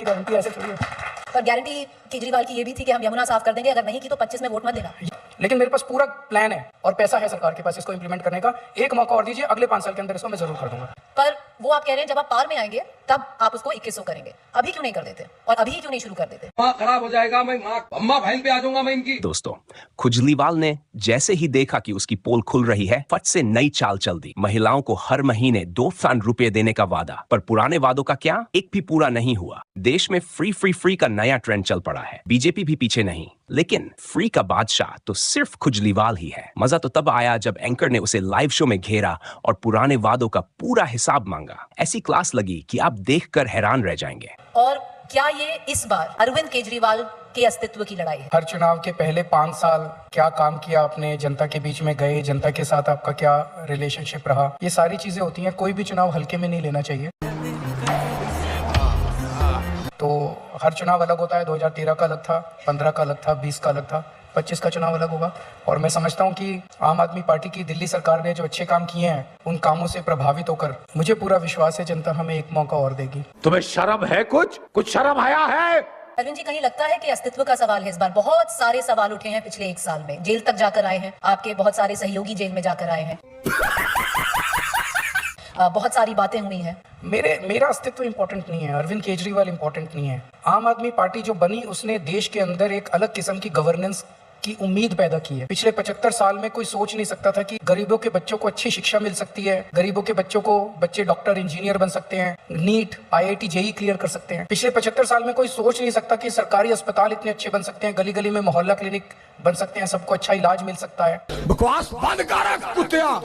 की गारंटी ऐसे थोड़ी है। पर गारंटी केजरीवाल की ये भी थी कि हम यमुना साफ कर देंगे, अगर नहीं की तो 25 में वोट मत देना। लेकिन मेरे पास पूरा प्लान है और पैसा है सरकार के पास इसको इंप्लीमेंट करने का। एक मौका और दीजिए, अगले 5 साल के अंदर इसको मैं जरूर कर दूंगा। पर वो आप कह रहे हैं जब आप पार में आएंगे तब आप उसको 2100 करेंगे, अभी क्यों नहीं कर देते और अभी क्यों नहीं शुरू कर देते? माँ खराब हो जाएगा, मैं माँ अम्मा बहन पे आ जाऊंगा मैं इनकी। दोस्तों, खुजलीवाल ने जैसे ही देखा कि उसकी पोल खुल रही है, फट से नई चाल चल दी। महिलाओं को हर महीने 2 फंड रुपए देने का वादा, पर पुराने वादों का क्या, एक भी पूरा नहीं हुआ। देश में फ्री का नया ट्रेंड चल पड़ा है। बीजेपी भी पीछे नहीं, लेकिन फ्री का बादशाह तो सिर्फ खुजलीवाल ही है। मजा तो तब आया जब एंकर ने उसे लाइव शो में घेरा और पुराने वादों का पूरा हिसाब मांगा। ऐसी क्लास लगी कि आप देखकर हैरान रह जाएंगे। और क्या ये इस बार अरविंद केजरीवाल के अस्तित्व की लड़ाई है? हर चुनाव के पहले 5 साल क्या काम किया आपने, जनता के बीच में गए, जनता के साथ आपका क्या रिलेशनशिप रहा, ये सारी चीजें होती हैं। कोई भी चुनाव हल्के में नहीं लेना चाहिए। तो हर चुनाव अलग होता है। 2013 का अलग था, 15 का अलग था, 20 का अलग था, 25 का चुनाव अलग होगा। और मैं समझता हूं कि आम आदमी पार्टी की दिल्ली सरकार ने जो अच्छे काम किए हैं, उन कामों से प्रभावित होकर मुझे पूरा विश्वास है जनता हमें एक मौका और देगी। तुम्हें शर्म है? कुछ शर्म आया है? अरविंद जी, कहीं लगता है कि अस्तित्व का सवाल है इस बार? बहुत सारे सवाल उठे हैं पिछले 1 साल में, जेल तक जाकर आए हैं, आपके बहुत सारे सहयोगी जेल में जाकर आए हैं। बहुत सारी बातें हुई हैं। मेरा अस्तित्व इंपॉर्टेंट नहीं है, अरविंद केजरीवाल इंपॉर्टेंट नहीं है। आम आदमी पार्टी जो बनी उसने देश के अंदर एक अलग किस्म की गवर्नेंस की उम्मीद पैदा की है। पिछले 75 साल में कोई सोच नहीं सकता था कि गरीबों के बच्चों को अच्छी शिक्षा मिल सकती है, गरीबों के बच्चे डॉक्टर इंजीनियर बन सकते हैं, नीट IIT JEE क्लियर कर सकते हैं। पिछले 75 साल में कोई सोच नहीं सकता कि सरकारी अस्पताल इतने अच्छे बन सकते हैं, गली गली में मोहल्ला क्लिनिक बन सकते हैं, सबको अच्छा इलाज मिल सकता है। बकवास बंद कर कुत्तिया,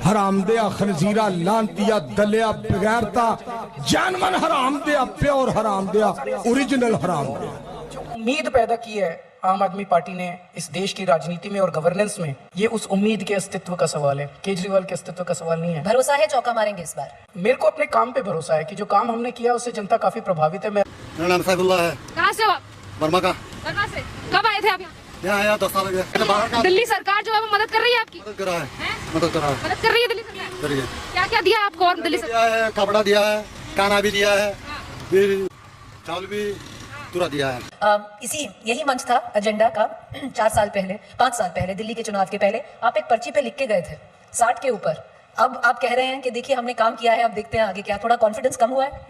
हरामदिया, खनजीरा, लांतिया, दलिया, बगैरता, जानमन हरामदिया, प्योर हरामदिया, ओरिजिनल हरामदिया। जो उम्मीद पैदा की है आम आदमी पार्टी ने इस देश की राजनीति में और गवर्नेंस में, ये उस उम्मीद के अस्तित्व का सवाल है, केजरीवाल के अस्तित्व का सवाल नहीं है। भरोसा है चौका मारेंगे इस बार? मेरे को अपने काम पे भरोसा है कि जो काम हमने किया उससे जनता काफी प्रभावित है। मेरा नाम सैफुल्लाह है। कहाँ से हो आप? बर्मा का। बर्मा से? कब आए थे आप यहाँ आया 10 साल हो गया। दिल्ली सरकार जो है वो मदद कर रही है आपकी? मदद कर रहा है, मदद कर रहा है। मदद कर रही है दिल्ली सरकार? करिए। क्या क्या दिया आपको और दिल्ली सरकार? दिया है, कपड़ा दिया है, खाना भी दिया है, फिर चावल भी पूरा दिया है। यही मंच था एजेंडा का 4 साल पहले, 5 साल पहले, दिल्ली के चुनाव के पहले आप एक पर्ची पे लिख के गए थे 60 के ऊपर। अब आप कह रहे हैं कि देखिए हमने काम किया है, अब देखते हैं आगे क्या। थोड़ा कॉन्फिडेंस कम हुआ है?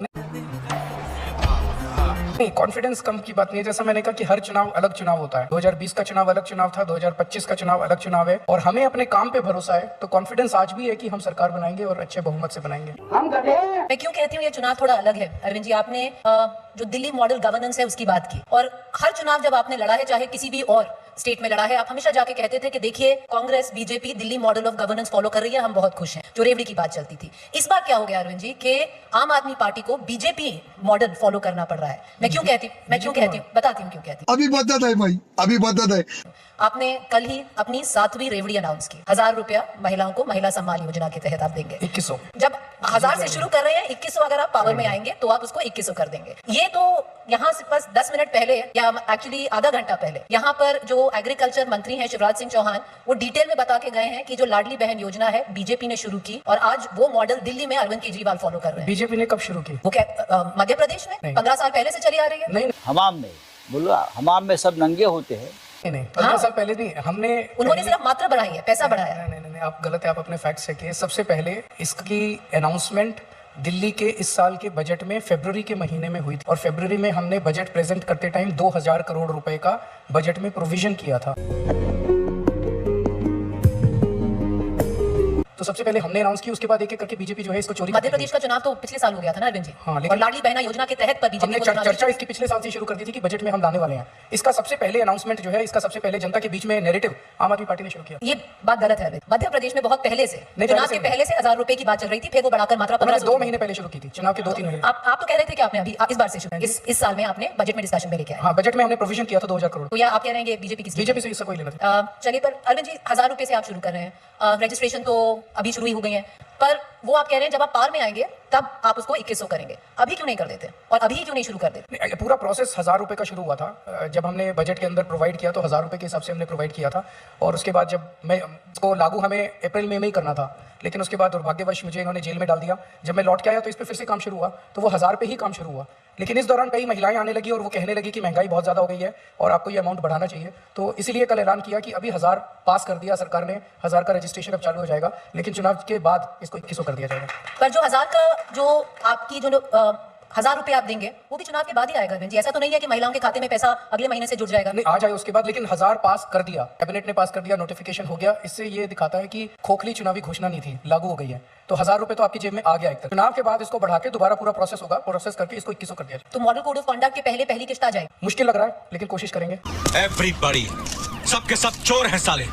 नहीं, कॉन्फिडेंस कम की बात नहीं है। जैसा मैंने कहा कि हर चुनाव अलग चुनाव होता है। 2020 का चुनाव अलग चुनाव था, 2025 का चुनाव अलग चुनाव है, और हमें अपने काम पे भरोसा है। तो कॉन्फिडेंस आज भी है कि हम सरकार बनाएंगे और अच्छे बहुमत से बनाएंगे। मैं क्यों कहती हूँ ये चुनाव थोड़ा अलग है अरविंद जी? आपने जो दिल्ली मॉडल गवर्नेंस है उसकी बात की, और हर चुनाव जब आपने लड़ा है, चाहे किसी भी और स्टेट में लड़ा है, आप हमेशा जाके कहते थे कि देखिए Congress BJP Delhi model of governance follow कर रही है, हम बहुत खुश हैं। जो रेवड़ी की बात चलती थी, इस बार क्या हो गया अरविंद जी कि आम आदमी पार्टी को बीजेपी मॉडल फॉलो करना पड़ रहा है? मैं क्यों कहती हूँ बताती हूँ क्यों कहती हूँ। अभी बदत है भाई, अभी बदत है। आपने कल ही अपनी 7वीं रेवड़ी अनाउंस की। 1000 रुपया महिलाओं को महिला सम्मान योजना के तहत आप देंगे। 2100। जब 1000 से शुरू कर रहे हैं, 2100 अगर आप पावर में आएंगे तो आप उसको 2100 कर देंगे। ये तो यहाँ से बस 10 मिनट पहले, या एक्चुअली आधा घंटा पहले, यहाँ पर जो एग्रीकल्चर मंत्री हैं शिवराज सिंह चौहान, वो डिटेल में बता के गए हैं कि जो लाडली बहन योजना है बीजेपी ने शुरू की, और आज वो मॉडल दिल्ली में अरविंद केजरीवाल फॉलो कर रहे हैं। बीजेपी ने कब शुरू की? वो क्या मध्य प्रदेश में 15 साल पहले से चली आ रही है? नहीं, हमाम में बोलो, हमाम में सब नंगे होते हैं। नहीं, 15 साल पहले नहीं। उन्होंने सिर्फ मात्रा बढ़ाई है, पैसा बढ़ाया। नहीं, आप गलत है। आप अपने फैक्ट चेकिए। सबसे पहले इसकी अनाउंसमेंट दिल्ली के इस साल के बजट में फरवरी के महीने में हुई थी, और फरवरी में हमने बजट प्रेजेंट करते टाइम 2000 करोड़ रुपए का बजट में प्रोविजन किया था। तो सबसे पहले हमने अनाउंस की, उसके बाद एक एक करके बीजेपी जो है इसको चोरी। मध्य प्रदेश का चुनाव तो पिछले साल हो गया था ना अरविंद जी? हाँ, और लाडली बहना योजना के तहत पर हमने चर्चा इसकी पिछले साल से शुरू कर दी थी कि बजट में हम लाने वाले हैं। इसका सबसे पहले अनाउंसमेंट जो है, इसका सबसे पहले जनता के बीच में नैरेटिव आम आदमी पार्टी ने शुरू किया। ये बात गलत है। मध्य प्रदेश में बहुत पहले से, चुनाव के पहले से 1000 रुपए की बात चल रही थी, फिर वो बढ़ाकर मात्रा 2 महीने पहले शुरू की थी, चुनाव के 2-3 महीने। आप तो कह रहे थे कि आपने अभी इस बार से शुरू, इस साल में आपने बजट में डिस्कशन में लेके आए। हाँ, बजट में हमने प्रोविजन किया था 2000 करोड़। तो या आप कह रहे हैं बीजेपी की? बीजेपी से इसका कोई लेना था। चलिए, पर अरविंद जी 1000 रुपए से आप शुरू कर रहे हैं, रजिस्ट्रेशन तो अभी शुरू ही हो गई है, पर वो आप कह रहे हैं जब आप पार में आएंगे तब आप उसको 2100 करेंगे, अभी क्यों नहीं कर देते और अभी क्यों नहीं शुरू कर देते? पूरा प्रोसेस 1000 रुपए का शुरू हुआ था। जब हमने बजट के अंदर प्रोवाइड किया तो 1000 रुपए के हिसाब से हमने प्रोवाइड किया था, और उसके बाद जब मैं इसको लागू हमें अप्रैल में ही करना था, लेकिन उसके बाद दुर्भाग्यवश मुझे इन्होंने जेल में डाल दिया। जब मैं लौट के आया तो इस पर फिर से काम शुरू हुआ, तो वो 1000 पे ही काम शुरू हुआ। लेकिन इस दौरान कई महिलाएं आने लगी और वो कहने लगी कि महंगाई बहुत ज़्यादा हो गई है और आपको ये अमाउंट बढ़ाना चाहिए। तो इसीलिए कल ऐलान किया कि अभी 1000 पास कर दिया सरकार ने, 1000 का रजिस्ट्रेशन अब चालू हो जाएगा, लेकिन चुनाव के बाद इसको 2100 कर दिया जाएगा। पर जो 1000 का जो आपकी जो 1000 रुपए आप देंगे वो भी चुनाव के बाद ही आएगा अरविंद जी। ऐसा तो नहीं है कि महिलाओं के खाते में पैसा अगले महीने से जुड़ जाएगा। नहीं, आ जाए उसके बाद, लेकिन 1000 पास कर दिया, कैबिनेट ने पास कर दिया, नोटिफिकेशन हो गया। इससे ये दिखाता है कि खोखली चुनावी घोषणा नहीं थी, लागू हो गई है। तो 1000 रुपए तो आपकी जेब में आ गया एक तक। चुनाव के बाद इसको बढ़ा के दोबारा पूरा प्रोसेस होगा, प्रोसेस करके इसको 2100 कर दिया जाए। तो मॉडल कोड ऑफ कंडक्ट के पहली किस्त आ जाएगी। मुश्किल लग रहा है लेकिन कोशिश करेंगे। एवरीबॉडी, सबके सब चोर हैं साले,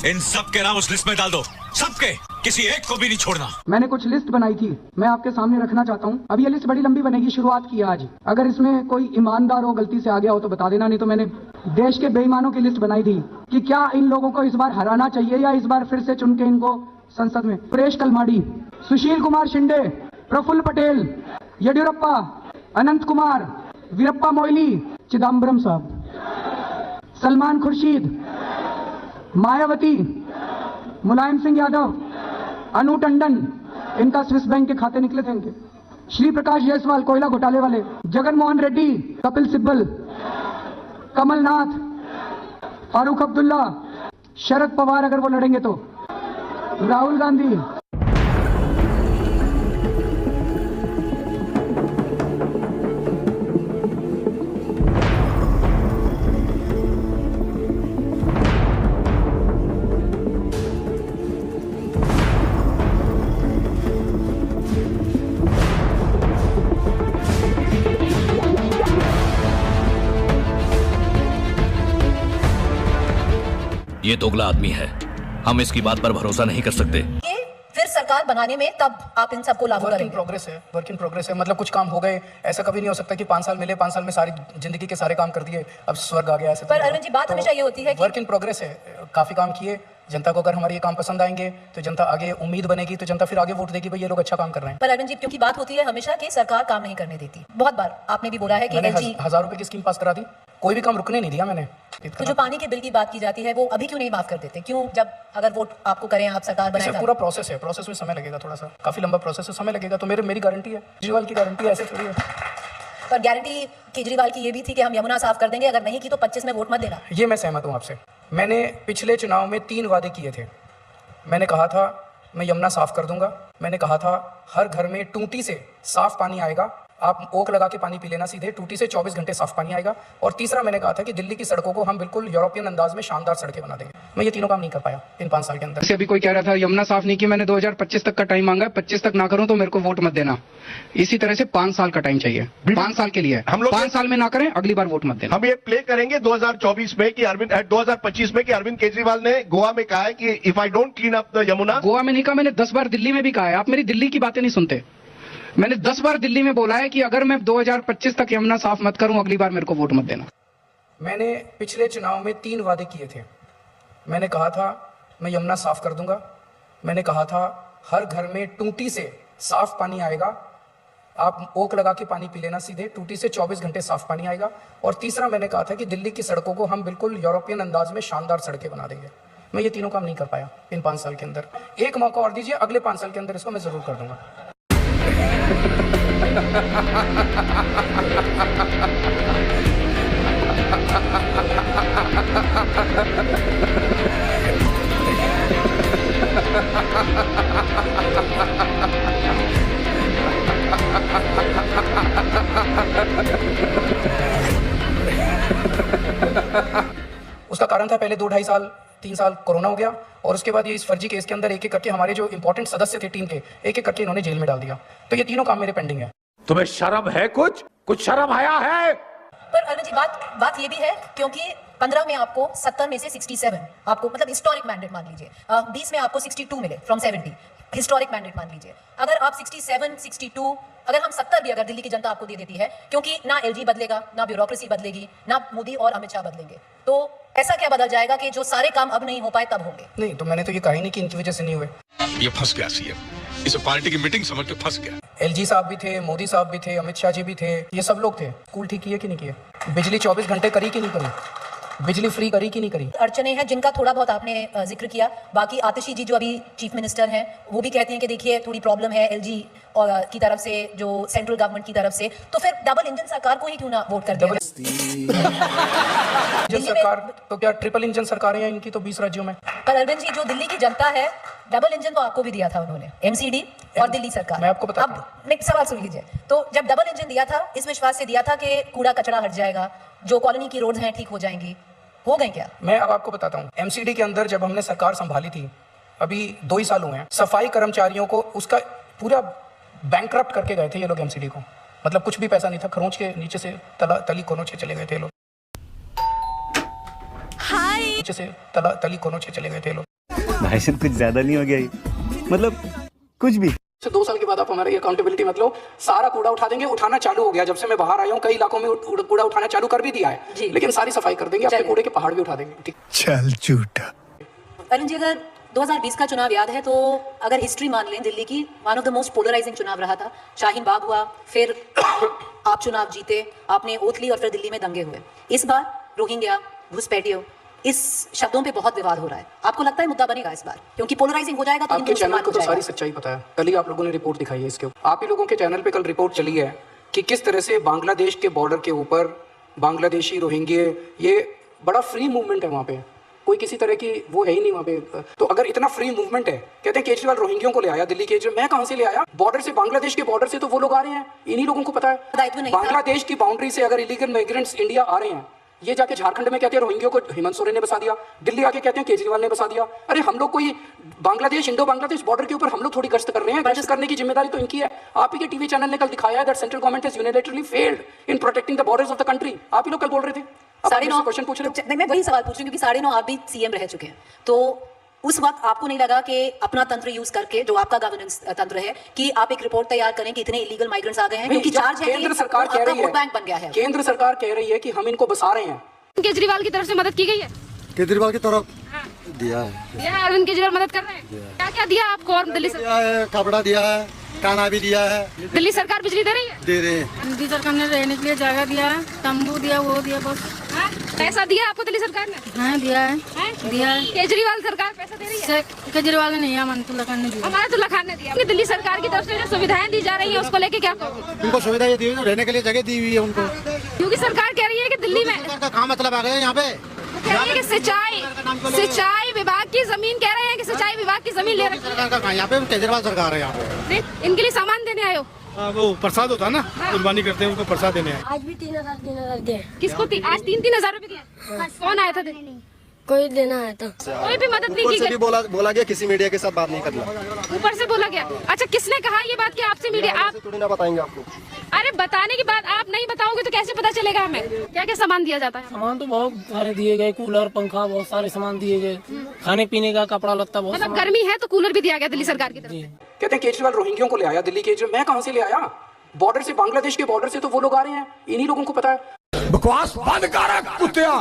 इन सब के नाम उस लिस्ट में डाल दो, सबके, किसी एक को भी नहीं छोड़ना। मैंने कुछ लिस्ट बनाई थी, मैं आपके सामने रखना चाहता हूँ। अब ये लिस्ट बड़ी लंबी बनेगी, शुरुआत की है आज। अगर इसमें कोई ईमानदार हो, गलती से आ गया हो तो बता देना, नहीं तो मैंने देश के बेईमानों की लिस्ट बनाई थी कि क्या इन लोगों को इस बार हराना चाहिए या इस बार फिर से चुन के इनको संसद में। सुरेश कलमाड़ी, सुशील कुमार शिंदे, प्रफुल्ल पटेल, येडियुरप्पा, अनंत कुमार, वीरप्पा मोइली, चिदम्बरम साहब, सलमान खुर्शीद, मायावती, मुलायम सिंह यादव, अनु टंडन, इनका स्विस बैंक के खाते निकले थे इनके, श्री प्रकाश जायसवाल कोयला घोटाले वाले, जगन मोहन रेड्डी, कपिल सिब्बल, कमलनाथ, फारूक अब्दुल्ला, शरद पवार अगर वो लड़ेंगे तो, राहुल गांधी। ये दोगला आदमी है, हम इसकी बात पर भरोसा नहीं कर सकते। ये फिर सरकार बनाने में तब आप इन सबको लागू वर्क इन करेंगे। प्रोग्रेस है, वर्क इन प्रोग्रेस है। मतलब कुछ काम हो गए, ऐसा कभी नहीं हो सकता कि 5 साल मिले, 5 साल में सारी जिंदगी के सारे काम कर दिए, अब स्वर्ग आ गया। ऐसे पर अरविंद जी, बात हमेशा ये होती है कि वर्क इन प्रोग्रेस है। काफी काम किए, जनता को अगर हमारे ये काम पसंद आएंगे तो जनता आगे उम्मीद बनेगी, तो जनता फिर आगे वोट देगी, भाई ये लोग अच्छा काम कर रहे हैं। पर अरविंद जी, क्योंकि बात होती है हमेशा कि सरकार काम नहीं करने देती। बहुत बार आपने भी बोला है कि मैंने LG 1000 रुपए की स्कीम पास करा दी, कोई भी काम रुकने नहीं दिया मैंने। तो जो पानी के बिल की बात की जाती है वो अभी क्यों नहीं माफ कर देते? क्यों, जब अगर वोट आपको करें, आप सरकार ऐसे बनाएं, पूरा प्रोसेस है, प्रोसेस में समय लगेगा, थोड़ा सा काफी लंबा प्रोसेस है, समय लगेगा। तो मेरी गारंटी है, केजरीवाल की गारंटी है, ऐसे थोड़ी है। पर गारंटी केजरीवाल की ये भी थी कि हम यमुना साफ कर देंगे, अगर नहीं की तो 25 में वोट मत देना। ये मैं सहमत हूँ आपसे। मैंने पिछले चुनाव में 3 वादे किए थे। मैंने कहा था मैं यमुना साफ कर दूंगा, मैंने कहा था हर घर में टूटी से साफ पानी आएगा, आप ओक लगा के पानी पी लेना सीधे, टूटी से 24 घंटे साफ पानी आएगा, और तीसरा मैंने कहा था कि दिल्ली की सड़कों को हम बिल्कुल यूरोपियन अंदाज में शानदार सड़कें बना देंगे। मैं ये तीनों काम नहीं कर पाया इन 5 साल के अंदर। अभी कोई कह रहा था यमुना साफ नहीं की, मैंने 2025 तक का टाइम मांगा, 25 तक ना करूं तो मेरे को वोट मत देना। इसी तरह से 5 साल का टाइम चाहिए, 5 साल के लिए। हम लोग 5 साल में ना करें, अगली बार वोट मत देना। हम ये प्ले करेंगे 2024 में कि 2025 में कि अरविंद केजरीवाल ने गोवा में कहा है कि if I don't clean up the Yamuna. Goa में नहीं कहा, मैंने 10 बार दिल्ली में भी कहा है। आप मेरी दिल्ली की बातें नहीं सुनते। मैंने 10 बार दिल्ली में बोला है कि अगर मैं 2025 तक यमुना साफ मत करूं, अगली बार मेरे को वोट मत देना। मैंने पिछले चुनाव में 3 वादे किए थे। मैंने कहा था मैं यमुना साफ कर दूंगा, मैंने कहा था हर घर में टूटी से साफ पानी आएगा, आप ओक लगा के पानी पी लेना सीधे, टूटी से 24 घंटे साफ पानी आएगा, और तीसरा मैंने कहा था कि दिल्ली की सड़कों को हम बिल्कुल यूरोपियन अंदाज में शानदार सड़कें बना देंगे। मैं ये तीनों काम नहीं कर पाया इन 5 साल के अंदर। एक मौका और दीजिए, अगले 5 साल के अंदर इसको मैं जरूर कर दूंगा। उसका कारण था पहले 2-2.5 साल 3 साल कोरोना हो गया, और उसके बाद ये इस फर्जी केस के अंदर एक एक करके हमारे जो इंपॉर्टेंट सदस्य थे टीम के, एक एक करके इन्होंने जेल में डाल दिया। तो ये तीनों काम मेरे पेंडिंग है। तुम्हें शर्म है? कुछ शर्म आया है? पर अरविंद जी, बात ये भी है क्योंकि 15 में आपको 70 में से 67 आपको, मतलब हिस्टोरिक मैंडेट मान लीजिए, 20 में आपको 62 मिले फ्रॉम 70, हिस्टोरिक मैंडेट मान लीजिए। अगर आप 67, 62, अगर हम 70 भी अगर दिल्ली की जनता आपको दे देती है, क्योंकि ना LG बदलेगा, ना ब्यूरोक्रेसी बदलेगी, ना मोदी और अमित शाह बदलेंगे, तो ऐसा क्या बदल जाएगा कि जो सारे काम अब नहीं हो पाए तब होंगे? नहीं, तो मैंने तो ये कहा ही नहीं कि इनकी वजह से नहीं हुए। ये फंस गया सीएम, इसे पार्टी की मीटिंग समझ के फंस गया। LG साहब भी थे, मोदी साहब भी थे, अमित शाह जी भी थे, ये सब लोग थे। स्कूल ठीक किए कि नहीं किए? बिजली 24 घंटे करी कि नहीं करी? बिजली फ्री करी कि नहीं करी? अड़चने हैं जिनका थोड़ा बहुत आपने जिक्र किया। बाकी आतिशी जी जो अभी चीफ मिनिस्टर हैं वो भी कहती हैं कि देखिए थोड़ी प्रॉब्लम है एलजी की तरफ से, जो सेंट्रल गवर्नमेंट की तरफ से, तो फिर डबल इंजन सरकार को ही क्यों ना वोट कर दिया? इंजन सरकार तो क्या ट्रिपल इंजन सरकारें हैं इनकी तो 20 राज्यों में। पर अरविंद जी, जो दिल्ली की जनता है, डबल इंजन तो आपको भी दिया था उन्होंने, एमसीडी और दिल्ली सरकार। मैं आपको बताता अब नहीं, सवाल सुन लीजिए। तो जब डबल इंजन दिया था, इस विश्वास से दिया था कि कूड़ा कचरा हट जाएगा, जो कॉलोनी की रोड्स हैं ठीक हो जाएंगी, हो गई क्या? मैं अब आपको बताता हूँ, एमसीडी के अंदर जब हमने सरकार संभाली थी, अभी 2 ही साल हुए हैं, सफाई कर्मचारियों को उसका पूरा बैंकरप्ट करके गए थे ये लोग एमसीडी को। मतलब कुछ भी पैसा नहीं था, खरोंच के नीचे से तली कोनों से चले गए थे लोग। नीचे से तली कोनों से चले गए थे लोग। भाई साहब कुछ ज्यादा नहीं हो गया ये? मतलब कुछ भी 2 साल के बाद आप हमारी अकाउंटेबिलिटी मतलब सारा कूड़ा उठा देंगे, उठाना चालू हो गया। जब से मैं बाहर आया हूँ कई इलाकों में कूड़ा उठाना चालू कर भी दिया है, लेकिन सारी सफाई कर देंगे, आपके कूड़े के पहाड़ भी उठा देंगे। ठीक, चल झूठा। अरुण जी, अगर 2020 का चुनाव याद है तो अगर हिस्ट्री मान लें दिल्ली की, one of the most polarising चुनाव रहा था। शाहीन बाग हुआ, फिर आप चुनाव जीते, आपने ओथ ली और फिर दिल्ली में दंगे हुए। इस बार रोहिंग्या, घुसपैठियों, इस शब्दों पे बहुत विवाद हो रहा है। आपको लगता है मुद्दा बनेगा इस बार? क्योंकि पोलराइजिंग हो जाएगा तो आपके चैनल को तो सारी सच्चाई पता है। कल ही आप लोगों ने रिपोर्ट दिखाई है इसके ऊपर। आप ही लोगों के चैनल पे कल रिपोर्ट चली है कि किस तरह से बांग्लादेश के बॉर्डर के ऊपर बांग्लादेशी रोहिंग्या, ये बड़ा फ्री मूवमेंट है वहाँ पे, कोई किसी तरह की वो है ही नहीं वहाँ पे। तो अगर इतना फ्री मूवमेंट है, कहते हैं केजरीवाल रोहिंग्यों को ले आया दिल्ली के, मैं कहाँ से ले आया? बॉर्डर से, बांग्लादेश के बॉर्डर से तो वो लोग आ रहे हैं, इन्हीं लोगों को पता है। बांग्लादेश की बाउंड्री से अगर इलीगल माइग्रेंट्स इंडिया आ रहे हैं, ये जाके झारखंड में कहते हैं रोहिंग्यों को हेमंत सोरेन ने बसा दिया, दिल्ली आके कहते हैं केजरीवाल ने बसा दिया। अरे हम लोग कोई बांग्लादेश, इंडो बांग्लादेश बॉर्डर के ऊपर हम लोग थोड़ी गश्त कर रहे हैं, गश्त करने की जिम्मेदारी तो इनकी है। आप ही के टीवी चैनल ने कल दिखाया है that central government has unilaterally failed in protecting the borders of the country. आप ही लोग कल बोल रहे थे। 9:30 क्वेश्चन पूछ रहे नहीं, मैं वही सवाल पूछ रही हूँ क्योंकि 9:30 आप भी सीएम रह चुके हैं, तो उस वक्त आपको नहीं लगा कि अपना तंत्र यूज करके, जो आपका गवर्नेंस तंत्र है, कि आप एक रिपोर्ट तैयार करें कि इतने इलीगल माइग्रेंट्स आ गए हैं? क्योंकि चार्ज है केंद्र सरकार कह रही है, बैंक बन गया है, केंद्र सरकार कह रही है कि हम इनको बसा रहे हैं। केजरीवाल की तरफ से मदद की गई है? केजरीवाल की तरफ दिया है। अरविंद केजरीवाल मदद कर रहे हैं? क्या क्या दिया आपको? और दिल्ली दिया है, कपड़ा दिया है, खाना भी दिया है। दिल्ली सरकार बिजली दे रही है? दे रहे हैं। दिल्ली सरकार ने रहने के लिए जगह दिया है, तंबू दिया, वो दिया, बस। पैसा दिया आपको दिल्ली सरकार ने? हाँ दिया है, दिया है। केजरीवाल सरकार पैसा दे रही है? केजरीवाल ने नहीं, अमनतुल्ला खान ने दिया। अमनतुल्ला खान ने दिया। दिल्ली सरकार की तरफ से जो सुविधाएं दी जा रही है उसको लेके क्या कहो? उनको सुविधा ये दी हुई है, रहने के लिए जगह दी हुई है उनको। क्योंकि सरकार कह रही है कि दिल्ली में कहाँ मतलब आ गए यहाँ पे, कह रही है कि सिंचाई विभाग की जमीन, कह रहे हैं कि सिंचाई विभाग की जमीन ले रखी है। यहाँ पे केजरीवाल सरकार है यहाँ पे। इनके लिए सामान देने आए हो? वो प्रसाद होता है ना, कुर्बानी करते हैं, उनको प्रसाद देने हैं। आज भी 3,000 दिए। किसको आज 3,000 रुपए दिए? कौन आया था देने? कोई देना आया था। कोई भी मदद नहीं की गई? बोला गया किसी मीडिया के साथ बात नहीं करना। ऊपर से बोला गया? अच्छा, किसने कहा ये बात कि आपसे मीडिया? आप थोड़ी ना बताएंगे आपको। अरे बताने की बात आप नहीं बताओगे तो कैसे पता चलेगा हमें? क्या क्या सामान दिया जाता है? सामान तो बहुत सारे दिए गए, कूलर, पंखा, बहुत सारे सामान दिए गए, खाने पीने का, कपड़ा लत्ता, बहुत। मतलब गर्मी है तो कूलर भी दिया गया दिल्ली सरकार की तरफ से? कहते हैं केजरीवाल रोहिंग्यों को ले आया दिल्ली के, मैं कहाँ से ले आया? बॉर्डर से, बांग्लादेश के बॉर्डर से तो वो लोग आ रहे हैं, इन्हीं लोगों को पता है। बकवास बंद कर कुत्तिया,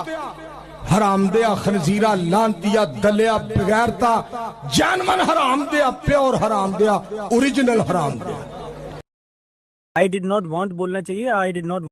हरामदिया, खनजीरा, लांतिया, दलिया, बगैरता, जानमन हरामदिया, प्योर हरामदिया, ओरिजिनल हरामदिया। आई डिड नॉट वांट बोलना चाहिए, आई डिड नॉट